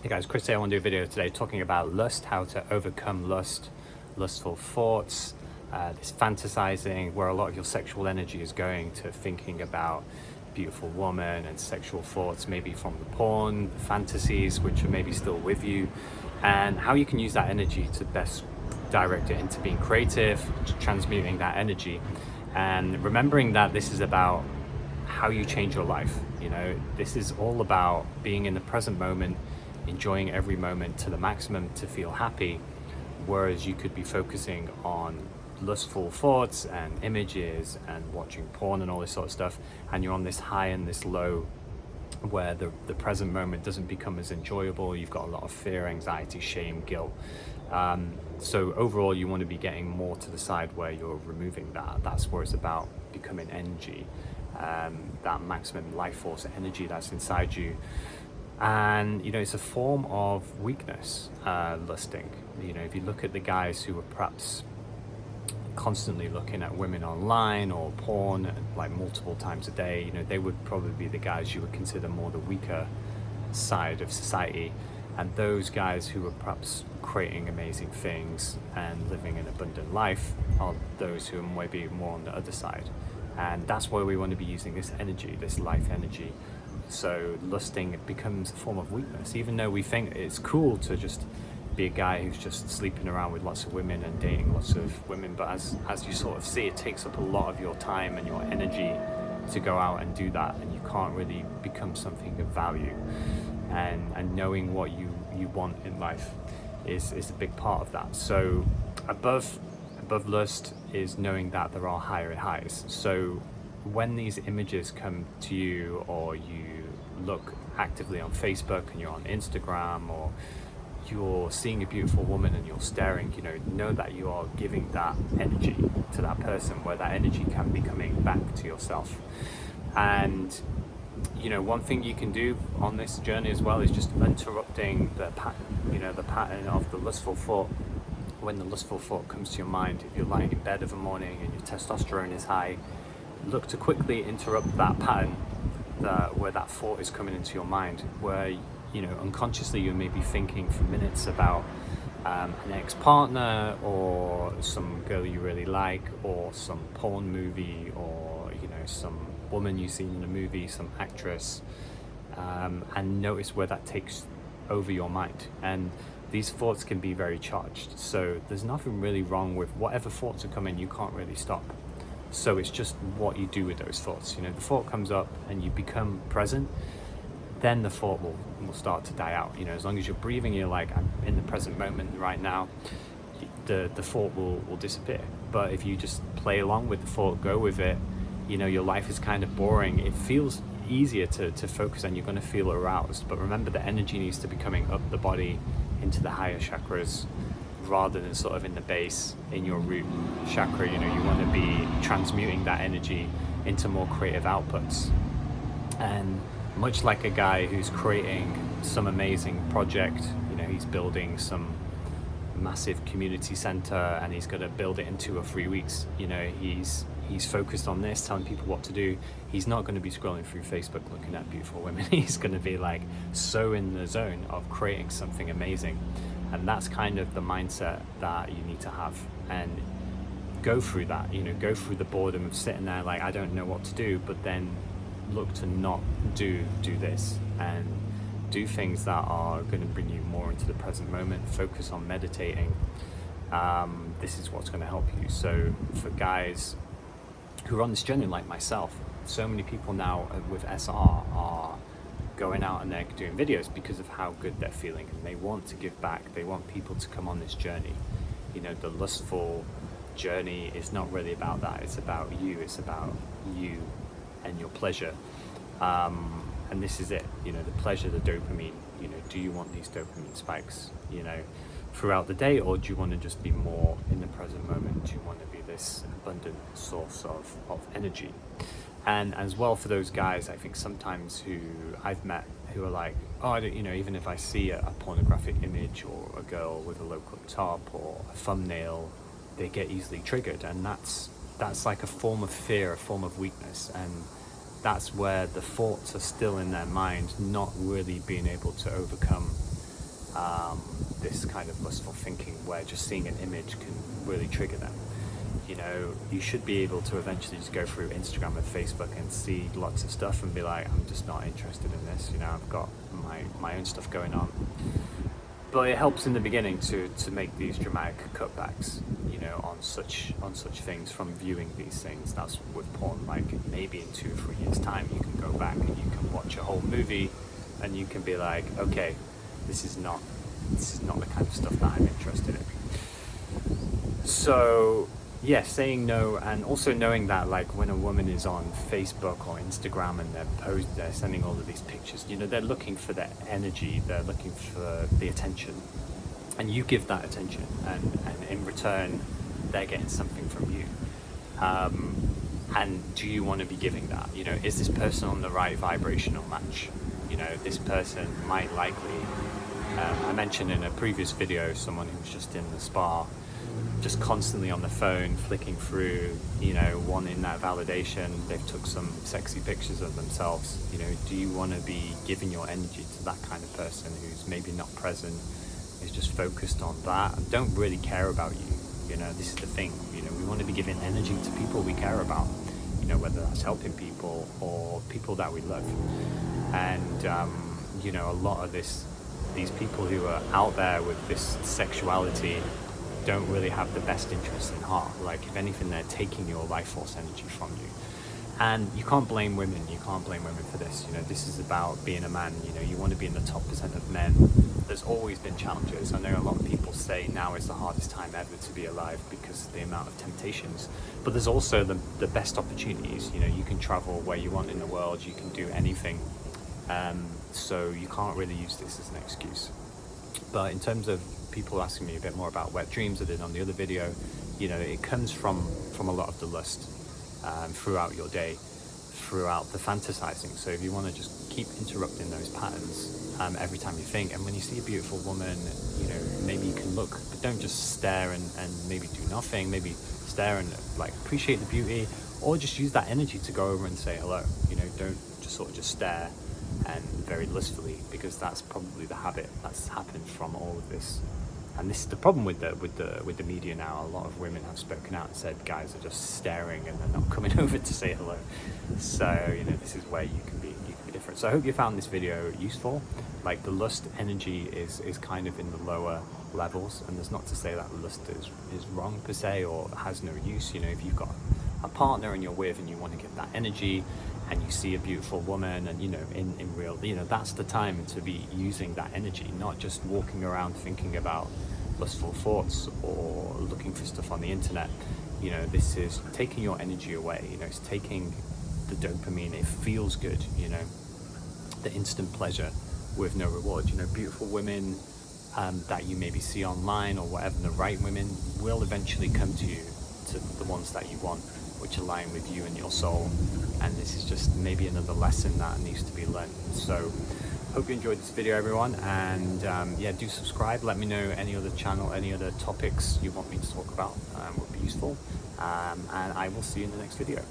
Hey guys, Chris here. I want to do a video today talking about lust, how to overcome lust, lustful thoughts, this fantasizing, where a lot of your sexual energy is going to thinking about beautiful woman and sexual thoughts, maybe from the porn, the fantasies, which are maybe still with you, and how you can use that energy to best direct it into being creative, transmuting that energy, and remembering that this is about how you change your life. This is all about being in the present moment, enjoying every moment to the maximum to feel happy, whereas you could be focusing on lustful thoughts and images and watching porn and all this sort of stuff, and you're on this high and this low where the present moment doesn't become as enjoyable. You've got a lot of fear, anxiety, shame, guilt. So overall, you want to be getting more to the side where you're removing that. That's where it's about becoming energy, that maximum life force energy that's inside you. And it's a form of weakness, lusting. If you look at the guys who are perhaps constantly looking at women online or porn like multiple times a day, they would probably be the guys you would consider more the weaker side of society. And those guys who are perhaps creating amazing things and living an abundant life are those who are maybe more on the other side. And that's where we want to be using this energy, this life energy. So lusting, it becomes a form of weakness, even though we think it's cool to just be a guy who's just sleeping around with lots of women and dating lots of women. But as you sort of see, it takes up a lot of your time and your energy to go out and do that, and you can't really become something of value. And knowing what you want in life is a big part of that. So above lust is knowing that there are higher highs. So when these images come to you, or you look actively on Facebook and you're on Instagram, or you're seeing a beautiful woman and you're staring, know that you are giving that energy to that person, where that energy can be coming back to yourself. And one thing you can do on this journey as well is just interrupting the pattern of the lustful thought. When the lustful thought comes to your mind, if you're lying in bed of a morning and your testosterone is high, look to quickly interrupt that pattern, where that thought is coming into your mind, where unconsciously you may be thinking for minutes about an ex-partner, or some girl you really like, or some porn movie, or some woman you've seen in a movie, some actress, and notice where that takes over your mind. And these thoughts can be very charged, so there's nothing really wrong with whatever thoughts are coming. You can't really stop. So it's just what you do with those thoughts. The thought comes up and you become present, then the thought will start to die out. As long as you're breathing, you're like, I'm in the present moment right now, the thought will disappear. But if you just play along with the thought, go with it, your life is kind of boring. It feels easier to focus, and you're going to feel aroused. But remember, the energy needs to be coming up the body into the higher chakras, rather than sort of in the base, in your root chakra. You want to be transmuting that energy into more creative outputs. And much like a guy who's creating some amazing project, he's building some massive community center and he's going to build it in 2 or 3 weeks. He's focused on this, telling people what to do. He's not going to be scrolling through Facebook looking at beautiful women. He's going to be like so in the zone of creating something amazing. And that's kind of the mindset that you need to have, and go through that. Go through the boredom of sitting there like, I don't know what to do, but then look to not do this, and do things that are going to bring you more into the present moment. Focus on meditating. This is what's going to help you. So for guys who are on this journey like myself, so many people now with SR are going out and they're doing videos because of how good they're feeling, and they want to give back. They want people to come on this journey. The lustful journey is not really about that. It's about you. It's about you and your pleasure. And this is it, the pleasure, the dopamine. Do you want these dopamine spikes, throughout the day, or do you want to just be more in the present moment? Do you want to be this abundant source of energy? And as well, for those guys, I think sometimes who I've met who are like, oh, even if I see a pornographic image or a girl with a low cut top or a thumbnail, they get easily triggered. And that's like a form of fear, a form of weakness. And that's where the thoughts are still in their mind, not really being able to overcome this kind of lustful thinking where just seeing an image can really trigger them. You know, you should be able to eventually just go through Instagram and Facebook and see lots of stuff and be like, I'm just not interested in this, you know, I've got my own stuff going on. But it helps in the beginning to make these dramatic cutbacks, you know, on such things from viewing these things. That's with porn, like maybe in 2 or 3 years time you can go back and you can watch a whole movie and you can be like, okay, this is not the kind of stuff that I'm interested in. So yeah, saying no, and also knowing that like when a woman is on Facebook or Instagram and they're sending all of these pictures, you know, they're looking for that energy, they're looking for the attention, and you give that attention, and in return they're getting something from you. And do you want to be giving that? You know, is this person on the right vibrational match? You know, this person might likely, I mentioned in a previous video, someone who was just in the spa, just constantly on the phone, flicking through, you know, wanting that validation. They've took some sexy pictures of themselves. You know, do you want to be giving your energy to that kind of person who's maybe not present, is just focused on that and don't really care about you? You know, this is the thing, you know, we want to be giving energy to people we care about, you know, whether that's helping people or people that we love. And, you know, a lot of these people who are out there with this sexuality don't really have the best interests in heart. Like, if anything, they're taking your life force energy from you. And you can't blame women. You can't blame women for this. You know, this is about being a man. You know, you want to be in the top percent of men. There's always been challenges. I know a lot of people say now is the hardest time ever to be alive because of the amount of temptations. But there's also the best opportunities. You know, you can travel where you want in the world. You can do anything. So you can't really use this as an excuse. But in terms of people asking me a bit more about wet dreams I did on the other video, you know, it comes from a lot of the lust throughout your day, throughout the fantasizing. So if you want to just keep interrupting those patterns every time you think, and when you see a beautiful woman, you know, maybe you can look, but don't just stare and maybe do nothing. Maybe stare and like appreciate the beauty, or just use that energy to go over and say hello. You know, don't just sort of just stare and very lustfully, because that's probably the habit that's happened from all of this. And this is the problem with the media now. A lot of women have spoken out and said guys are just staring and they're not coming over to say hello. So, you know, this is where you can be different. So I hope you found this video useful. Like, the lust energy is kind of in the lower levels, and there's not to say that lust is wrong per se or has no use. You know, if you've got a partner and you're with and you want to get that energy, and you see a beautiful woman, and, you know, in real, you know, that's the time to be using that energy, not just walking around thinking about lustful thoughts or looking for stuff on the internet. You know, this is taking your energy away. You know, it's taking the dopamine. It feels good, you know, the instant pleasure with no reward. You know, beautiful women that you maybe see online or whatever, the right women will eventually come to you, to the ones that you want, which align with you and your soul. And this is just maybe another lesson that needs to be learned. So hope you enjoyed this video, everyone, and yeah, do subscribe. Let me know any other topics you want me to talk about would be useful, and I will see you in the next video.